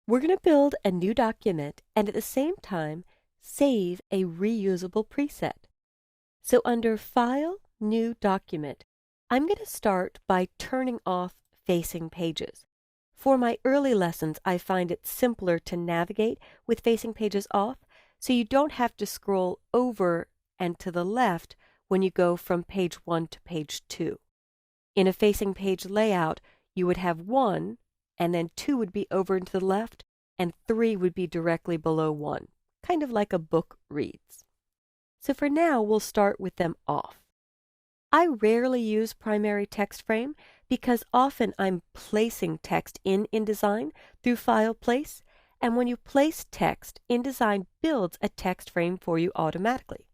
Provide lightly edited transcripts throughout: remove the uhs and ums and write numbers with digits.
We're going to build a new document and at the same time save a reusable preset. So under File, New Document, I'm going to start by turning off facing pages. For my early lessons, I find it simpler to navigate with facing pages off, so you don't have to scroll over and to the left when you go from page 1 to page 2. In a facing page layout, you would have 1, and then 2 would be over and to the left, and 3 would be directly below 1, kind of like a book reads. So for now, we'll start with them off. I rarely use primary text frame because often I'm placing text in InDesign through File Place, and when you place text, InDesign builds a text frame for you automatically.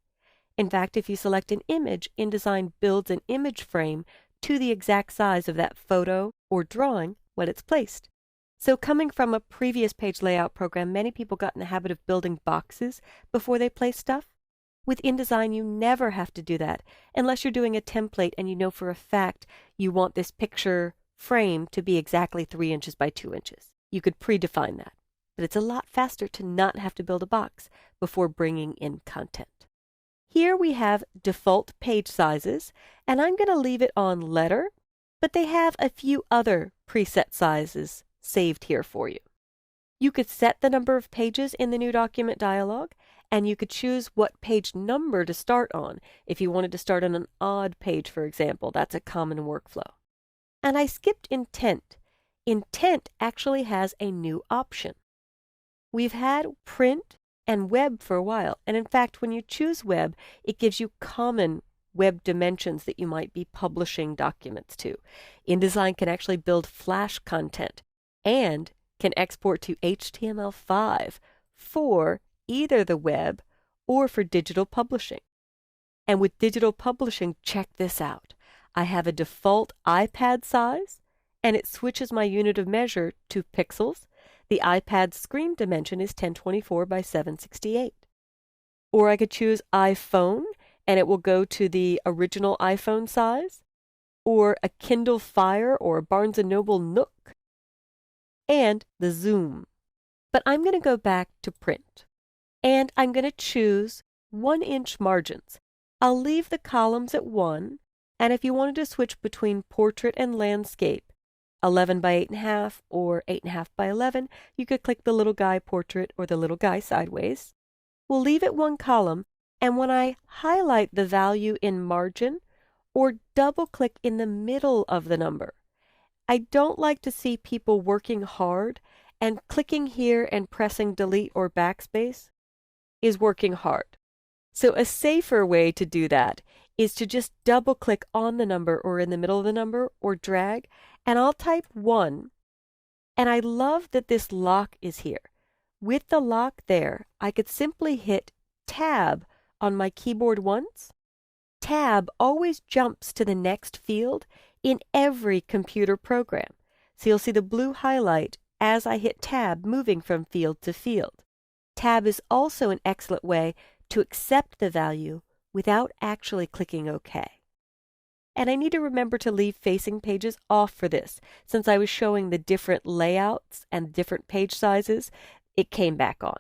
In fact, if you select an image, InDesign builds an image frame to the exact size of that photo or drawing when it's placed. So coming from a previous page layout program, many people got in the habit of building boxes before they place stuff. With InDesign, you never have to do that unless you're doing a template and you know for a fact you want this picture frame to be exactly 3 inches by 2 inches. You could predefine that, but it's a lot faster to not have to build a box before bringing in content. Here we have default page sizes, and I'm going to leave it on letter, but they have a few other preset sizes saved here for you. You could set the number of pages in the new document dialog, and you could choose what page number to start on. If you wanted to start on an odd page, for example, that's a common workflow. And I skipped intent. Intent actually has a new option. We've had print and web for a while, and in fact, when you choose web, it gives you common web dimensions that you might be publishing documents to. InDesign can actually build Flash content and can export to HTML5 for either the web or for digital publishing. And with digital publishing, check this out. I have a default iPad size, and it switches my unit of measure to pixels. The iPad screen dimension is 1024 by 768. Or I could choose iPhone, and it will go to the original iPhone size, or a Kindle Fire or a Barnes & Noble Nook, and the zoom. But I'm going to go back to print, and I'm going to choose 1-inch margins. I'll leave the columns at 1, and if you wanted to switch between portrait and landscape, 11 by 8.5 or 8.5 by 11, you could click the little guy portrait or the little guy sideways. We'll leave it 1 column, and when I highlight the value in margin or double-click in the middle of the number, I don't like to see people working hard, and clicking here and pressing delete or backspace is working hard. So a safer way to do that is to just double-click on the number or in the middle of the number or drag, and I'll type 1. And I love that this lock is here. With the lock there, I could simply hit Tab on my keyboard once. Tab always jumps to the next field in every computer program. So you'll see the blue highlight as I hit Tab moving from field to field. Tab is also an excellent way to accept the value without actually clicking OK. And I need to remember to leave facing pages off for this. Since I was showing the different layouts and different page sizes, it came back on.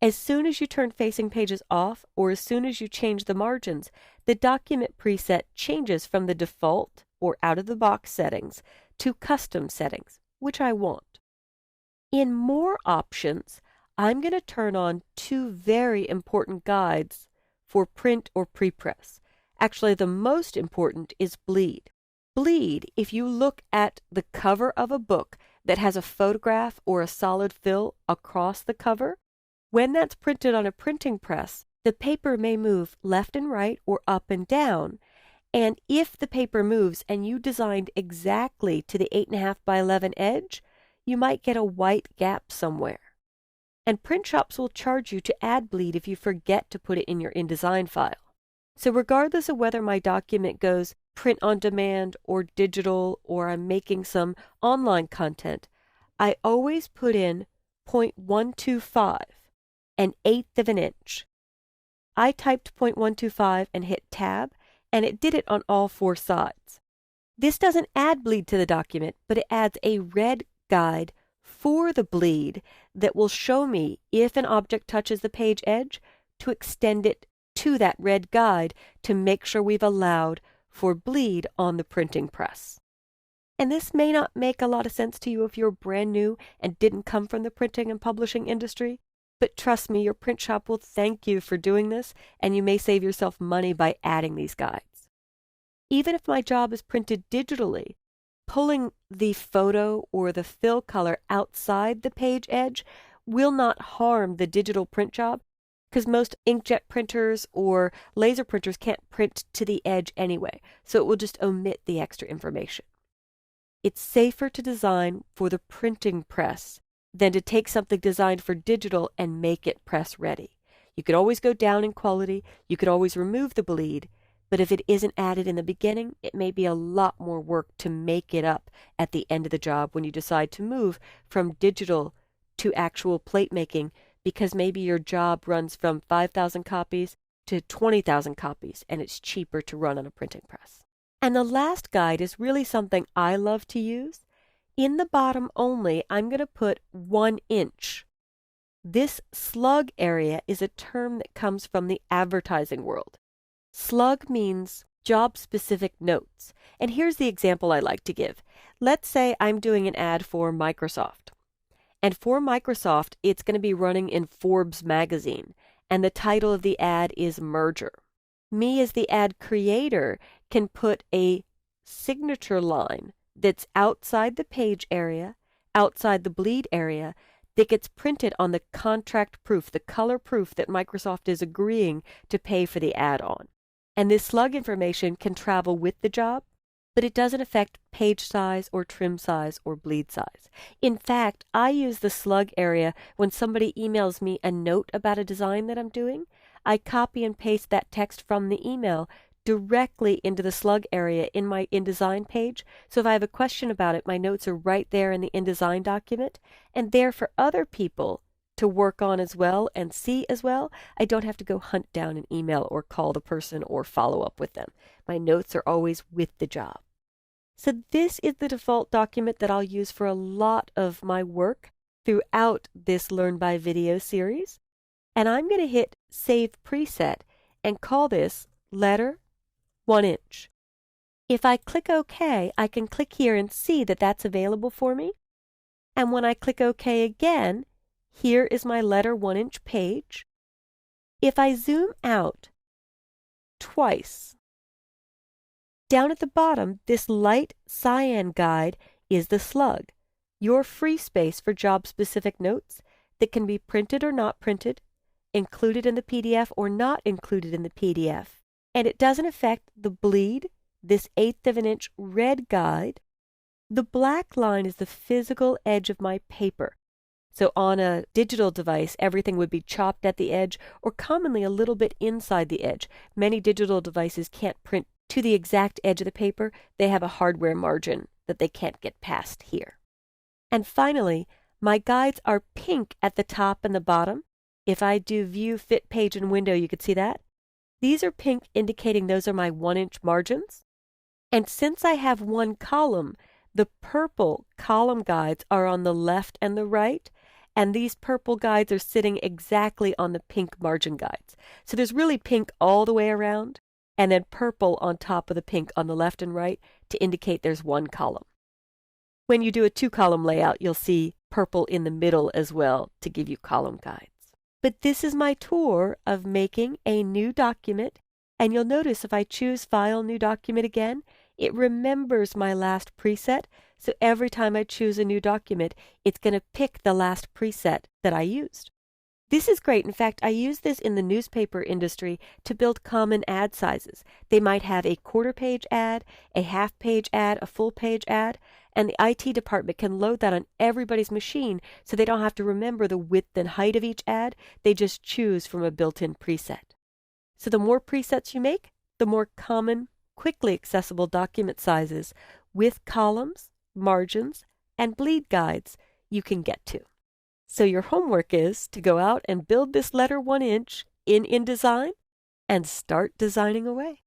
As soon as you turn facing pages off, or as soon as you change the margins, the document preset changes from the default or out-of-the-box settings to custom settings, which I want. In More Options, I'm going to turn on 2 very important guides for print or prepress. Actually, the most important is bleed. Bleed, if you look at the cover of a book that has a photograph or a solid fill across the cover, when that's printed on a printing press, the paper may move left and right or up and down. And if the paper moves and you designed exactly to the 8.5 by 11 edge, you might get a white gap somewhere. And print shops will charge you to add bleed if you forget to put it in your InDesign file. So regardless of whether my document goes print on demand or digital, or I'm making some online content, I always put in 0.125, an eighth of an inch. I typed 0.125 and hit Tab, and it did it on all 4 sides. This doesn't add bleed to the document, but it adds a red guide for the bleed that will show me if an object touches the page edge to extend it to that red guide to make sure we've allowed for bleed on the printing press. And this may not make a lot of sense to you if you're brand new and didn't come from the printing and publishing industry, but trust me, your print shop will thank you for doing this, and you may save yourself money by adding these guides. Even if my job is printed digitally, pulling the photo or the fill color outside the page edge will not harm the digital print job, because most inkjet printers or laser printers can't print to the edge anyway, so it will just omit the extra information. It's safer to design for the printing press than to take something designed for digital and make it press ready. You could always go down in quality, you could always remove the bleed, but if it isn't added in the beginning, it may be a lot more work to make it up at the end of the job when you decide to move from digital to actual plate making, because maybe your job runs from 5,000 copies to 20,000 copies, and it's cheaper to run on a printing press. And the last guide is really something I love to use. In the bottom only, I'm going to put 1 inch. This slug area is a term that comes from the advertising world. Slug means job-specific notes. And here's the example I like to give. Let's say I'm doing an ad for Microsoft. And for Microsoft, it's going to be running in Forbes magazine. And the title of the ad is Merger. Me as the ad creator can put a signature line that's outside the page area, outside the bleed area, that gets printed on the contract proof, the color proof that Microsoft is agreeing to pay for the ad on. And this slug information can travel with the job, but it doesn't affect page size or trim size or bleed size. In fact, I use the slug area when somebody emails me a note about a design that I'm doing. I copy and paste that text from the email directly into the slug area in my InDesign page. So if I have a question about it, my notes are right there in the InDesign document and there for other people to work on as well and see as well. I don't have to go hunt down an email or call the person or follow up with them. My notes are always with the job. So this is the default document that I'll use for a lot of my work throughout this Learn by Video series. And I'm going to hit Save Preset and call this Letter 1 inch. If I click OK, I can click here and see that that's available for me. And when I click OK again, here is my letter 1 inch page. If I zoom out twice, down at the bottom, this light cyan guide is the slug, your free space for job-specific notes that can be printed or not printed, included in the PDF or not included in the PDF. And it doesn't affect the bleed, this 1/8 of an inch red guide. The black line is the physical edge of my paper. So on a digital device, everything would be chopped at the edge or commonly a little bit inside the edge. Many digital devices can't print to the exact edge of the paper. They have a hardware margin that they can't get past here. And finally, my guides are pink at the top and the bottom. If I do View, Fit, Page, and Window, you could see that. These are pink, indicating those are my 1 inch margins. And since I have one column, the purple column guides are on the left and the right, and these purple guides are sitting exactly on the pink margin guides. So there's really pink all the way around, and then purple on top of the pink on the left and right to indicate there's one column. When you do a 2-column layout, you'll see purple in the middle as well to give you column guides. But this is my tour of making a new document, and you'll notice if I choose File, New Document again, it remembers my last preset, so every time I choose a new document, it's going to pick the last preset that I used. This is great. In fact, I use this in the newspaper industry to build common ad sizes. They might have a 1/4 page ad, a 1/2 page ad, a full page ad, and the IT department can load that on everybody's machine so they don't have to remember the width and height of each ad. They just choose from a built-in preset. So the more presets you make, the more common, quickly accessible document sizes with columns, margins, and bleed guides you can get to. So your homework is to go out and build this letter 1 inch in InDesign and start designing away.